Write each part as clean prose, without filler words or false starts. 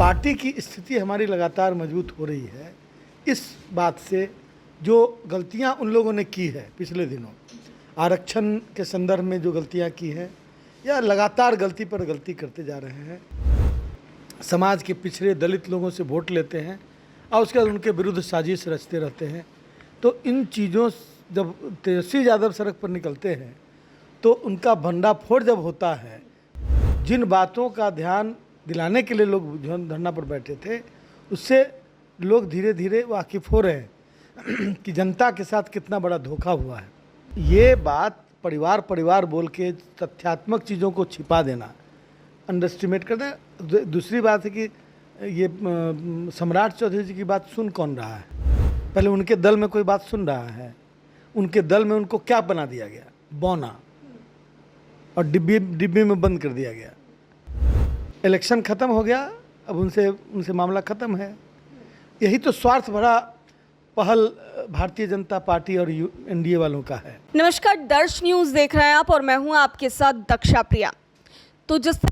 Party की स्थिति हमारी लगातार मजबूत हो रही है इस बात से, जो गलतियां उन लोगों ने की है पिछले दिनों आरक्षण के संदर्भ में, जो गलतियां की है या लगातार गलती पर गलती करते जा रहे हैं। समाज के पिछड़े दलित लोगों से वोट लेते हैं और उसके बाद उनके विरुद्ध साजिश रचते रहते हैं। तो इन चीज़ों, जब तेजस्वी यादव सड़क पर निकलते हैं तो उनका भंडाफोड़ जब होता है, जिन बातों का ध्यान दिलाने के लिए लोग धरना पर बैठे थे, उससे लोग धीरे धीरे वाकिफ़ हो रहे हैं कि जनता के साथ कितना बड़ा धोखा हुआ है। ये बात परिवार परिवार बोल के तथ्यात्मक चीज़ों को छिपा देना, अंडरस्टिमेट करना। दूसरी बात है कि ये सम्राट चौधरी जी की बात सुन कौन रहा है? पहले उनके दल में कोई बात सुन रहा है? उनके दल में उनको क्या बना दिया गया? बौना और डिब्बी में बंद कर दिया गया। इलेक्शन ख़त्म हो गया, अब उनसे मामला ख़त्म है। यही तो स्वार्थ भरा पहल भारतीय जनता पार्टी और एनडीए वालों का है। नमस्कार, दर्श न्यूज़ देख रहे हैं आप और मैं हूं आपके साथ दक्षा प्रिया। तो जिस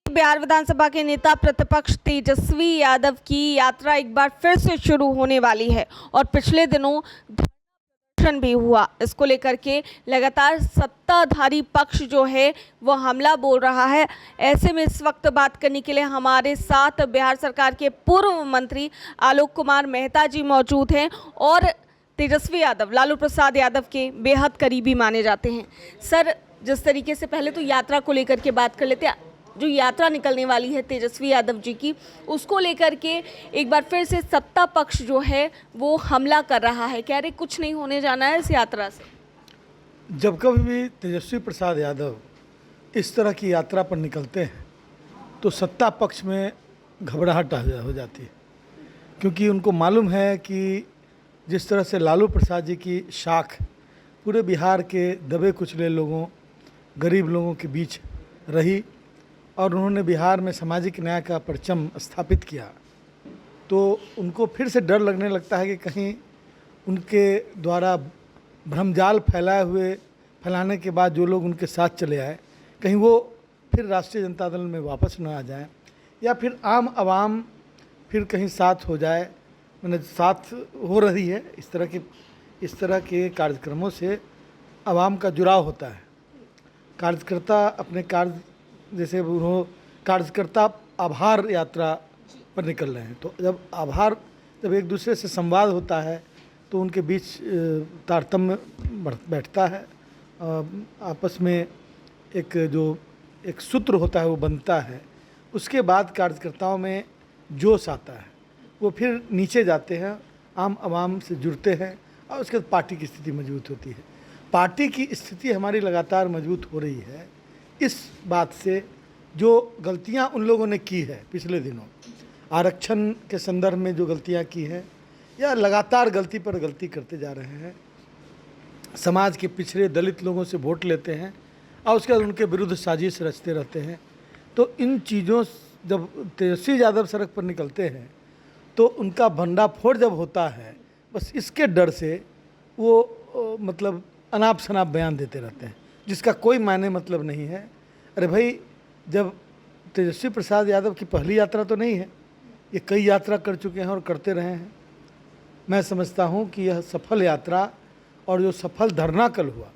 बिहार विधानसभा के नेता प्रतिपक्ष तेजस्वी यादव की यात्रा एक बार फिर से शुरू होने वाली है और पिछले दिनों प्रदर्शन भी हुआ। इसको लेकर के लगातार सत्ताधारी पक्ष जो है वो हमला बोल रहा है। ऐसे में इस वक्त बात करने के लिए हमारे साथ बिहार सरकार के पूर्व मंत्री आलोक कुमार मेहता जी मौजूद हैं और तेजस्वी यादव लालू प्रसाद यादव के बेहद करीबी माने जाते हैं। सर, जिस तरीके से पहले तो यात्रा को लेकर के बात कर लेते हैं, जो यात्रा निकलने वाली है तेजस्वी यादव जी की, उसको लेकर के एक बार फिर से सत्ता पक्ष जो है वो हमला कर रहा है, कह रहे कुछ नहीं होने जाना है इस यात्रा से। जब कभी भी तेजस्वी प्रसाद यादव इस तरह की यात्रा पर निकलते हैं तो सत्ता पक्ष में घबराहट हो जाती है, क्योंकि उनको मालूम है कि जिस तरह से लालू प्रसाद जी की शाख पूरे बिहार के दबे कुचले लोगों, गरीब लोगों के बीच रही और उन्होंने बिहार में सामाजिक न्याय का परचम स्थापित किया, तो उनको फिर से डर लगने लगता है कि कहीं उनके द्वारा भ्रमजाल फैलाने के बाद जो लोग उनके साथ चले आए, कहीं वो फिर राष्ट्रीय जनता दल में वापस न आ जाए या फिर आम आवाम फिर कहीं साथ हो जाए। मैंने साथ हो रही है इस तरह के कार्यक्रमों से आवाम का जुड़ाव होता है। कार्यकर्ता अपने कार्य, जैसे उन्होंने कार्यकर्ता आभार यात्रा पर निकल रहे हैं, तो जब एक दूसरे से संवाद होता है तो उनके बीच तारतम्य बैठता है, आपस में एक सूत्र होता है वो बनता है। उसके बाद कार्यकर्ताओं में जोश आता है, वो फिर नीचे जाते हैं, आम आवाम से जुड़ते हैं और उसके बाद पार्टी की स्थिति मजबूत होती है। पार्टी की स्थिति हमारी लगातार मजबूत हो रही है इस बात से, जो गलतियां उन लोगों ने की है पिछले दिनों आरक्षण के संदर्भ में, जो गलतियां की है या लगातार गलती पर गलती करते जा रहे हैं। समाज के पिछड़े दलित लोगों से वोट लेते हैं और उसके बाद उनके विरुद्ध साजिश रचते रहते हैं। तो इन चीज़ों, जब तेजस्वी यादव सड़क पर निकलते हैं तो उनका भंडाफोड़ जब होता है, बस इसके डर से वो मतलब अनाप शनाप बयान देते रहते हैं, जिसका कोई मायने मतलब नहीं है। अरे भाई, जब तेजस्वी प्रसाद यादव की पहली यात्रा तो नहीं है, ये कई यात्रा कर चुके हैं और करते रहे हैं। मैं समझता हूँ कि यह सफल यात्रा और जो सफल धरना कल हुआ,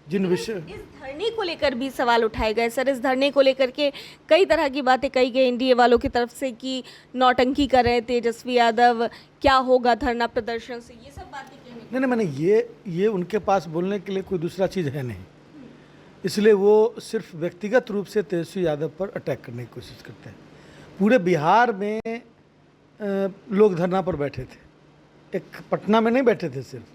जिन विषय इस धरने को लेकर भी सवाल उठाए गए। सर, इस धरने को लेकर के कई तरह की बातें कही गई एनडीए वालों की तरफ से कि नौटंकी कर रहे हैं तेजस्वी यादव, क्या होगा धरना प्रदर्शन से, ये सब बातें कहने। नहीं, मैंने ये उनके पास बोलने के लिए कोई दूसरा चीज़ है नहीं, इसलिए वो सिर्फ व्यक्तिगत रूप से तेजस्वी यादव पर अटैक करने की कोशिश करते हैं। पूरे बिहार में लोग धरना पर बैठे थे, एक पटना में नहीं बैठे थे, सिर्फ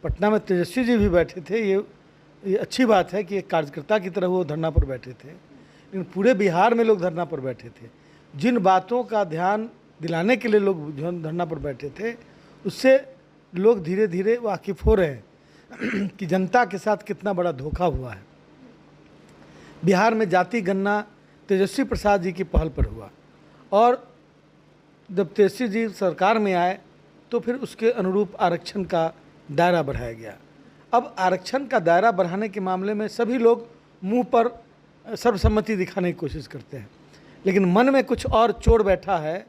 पटना में तेजस्वी जी भी बैठे थे। ये अच्छी बात है कि एक कार्यकर्ता की तरह वो धरना पर बैठे थे, लेकिन पूरे बिहार में लोग धरना पर बैठे थे। जिन बातों का ध्यान दिलाने के लिए लोग धरना पर बैठे थे, उससे लोग धीरे धीरे वाकिफ़ हो रहे हैं कि जनता के साथ कितना बड़ा धोखा हुआ है। बिहार में जाति गणना तेजस्वी प्रसाद जी की पहल पर हुआ और जब तेजस्वी जी सरकार में आए तो फिर उसके अनुरूप आरक्षण का दायरा बढ़ाया गया। अब आरक्षण का दायरा बढ़ाने के मामले में सभी लोग मुंह पर सर्वसम्मति दिखाने की कोशिश करते हैं, लेकिन मन में कुछ और चोर बैठा है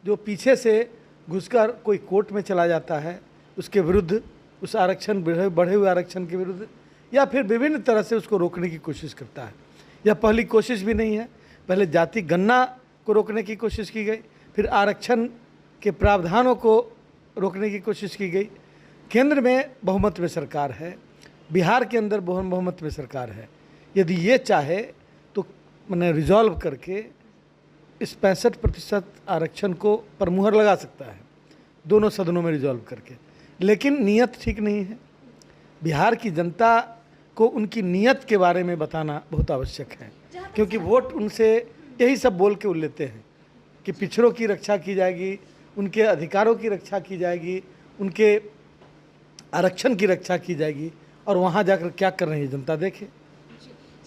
जो पीछे से घुसकर कोई कोर्ट में चला जाता है उसके विरुद्ध, उस आरक्षण बढ़े हुए आरक्षण के विरुद्ध, या फिर विभिन्न तरह से उसको रोकने की कोशिश करता है। यह पहली कोशिश भी नहीं है। पहले जाति गणना को रोकने की कोशिश की गई, फिर आरक्षण के प्रावधानों को रोकने की कोशिश की गई। केंद्र में बहुमत में सरकार है, बिहार के अंदर बहुमत में सरकार है। यदि ये चाहे तो मैंने रिजॉल्व करके इस 65% आरक्षण को पर मुहर लगा सकता है, दोनों सदनों में रिजॉल्व करके। लेकिन नीयत ठीक नहीं है। बिहार की जनता को उनकी नीयत के बारे में बताना बहुत आवश्यक है, क्योंकि वोट उनसे यही सब बोल के लेते हैं कि पिछड़ों की रक्षा की जाएगी, उनके अधिकारों की रक्षा की जाएगी, उनके आरक्षण की रक्षा की जाएगी, और वहाँ जाकर क्या कर रही है जनता देखे।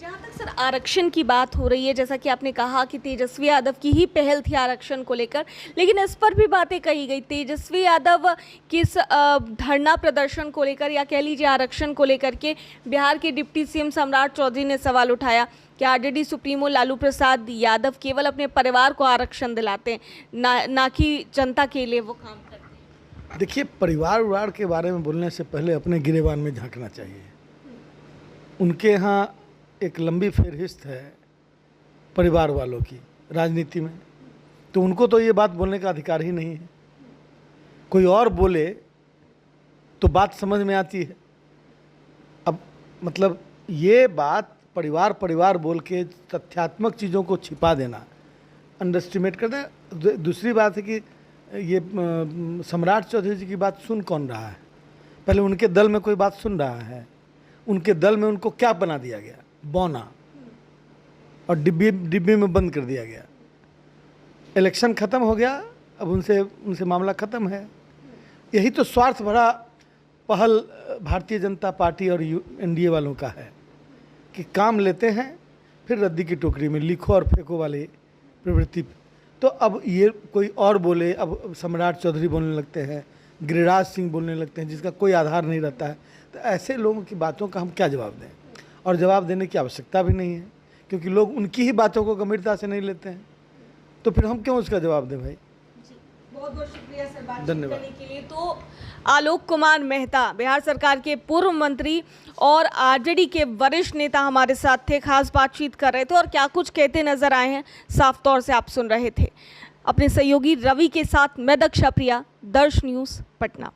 जहाँ तक सर आरक्षण की बात हो रही है, जैसा कि आपने कहा कि तेजस्वी यादव की ही पहल थी आरक्षण को लेकर, लेकिन इस पर भी बातें कही गई। तेजस्वी यादव किस धरना प्रदर्शन को लेकर या कह लीजिए आरक्षण को लेकर के बिहार के डिप्टी सीएम सम्राट चौधरी ने सवाल उठाया कि आरजेडी सुप्रीमो लालू प्रसाद यादव केवल अपने परिवार को आरक्षण दिलाते हैं, ना कि जनता के लिए वो काम करते हैं। देखिए, परिवार के बारे में बोलने से पहले अपने गिरेबान में झांकना चाहिए। उनके यहाँ एक लंबी फेहरिस्त है परिवार वालों की राजनीति में, तो उनको तो ये बात बोलने का अधिकार ही नहीं है। कोई और बोले तो बात समझ में आती है। अब मतलब ये बात परिवार बोल के तथ्यात्मक चीज़ों को छिपा देना, अंडरस्टिमेट करना। दूसरी बात है कि ये सम्राट चौधरी जी की बात सुन कौन रहा है? पहले उनके दल में कोई बात सुन रहा है? उनके दल में उनको क्या बना दिया गया? बौना, और डिब्बी में बंद कर दिया गया। इलेक्शन ख़त्म हो गया, अब उनसे मामला ख़त्म है। यही तो स्वार्थ भरा पहल भारतीय जनता पार्टी और एनडीए वालों का है कि काम लेते हैं फिर रद्दी की टोकरी में लिखो और फेंको वाली प्रवृत्ति। तो अब ये कोई और बोले, अब सम्राट चौधरी बोलने लगते हैं, गिरिराज सिंह बोलने लगते हैं, जिसका कोई आधार नहीं रहता है। तो ऐसे लोगों की बातों का हम क्या जवाब दें? और जवाब देने की आवश्यकता भी नहीं है, क्योंकि लोग उनकी ही बातों को गंभीरता से नहीं लेते हैं। तो फिर हम क्यों उसका जवाब दें भाई? बहुत बहुत शुक्रिया सर बातचीत धन्यवाद करने के लिए। तो आलोक कुमार मेहता, बिहार सरकार के पूर्व मंत्री और आरजेडी के वरिष्ठ नेता हमारे साथ थे, खास बातचीत कर रहे थे और क्या कुछ कहते नजर आए हैं साफ तौर से आप सुन रहे थे। अपने सहयोगी रवि के साथ मैं दक्षा प्रिया, दर्श न्यूज़ पटना।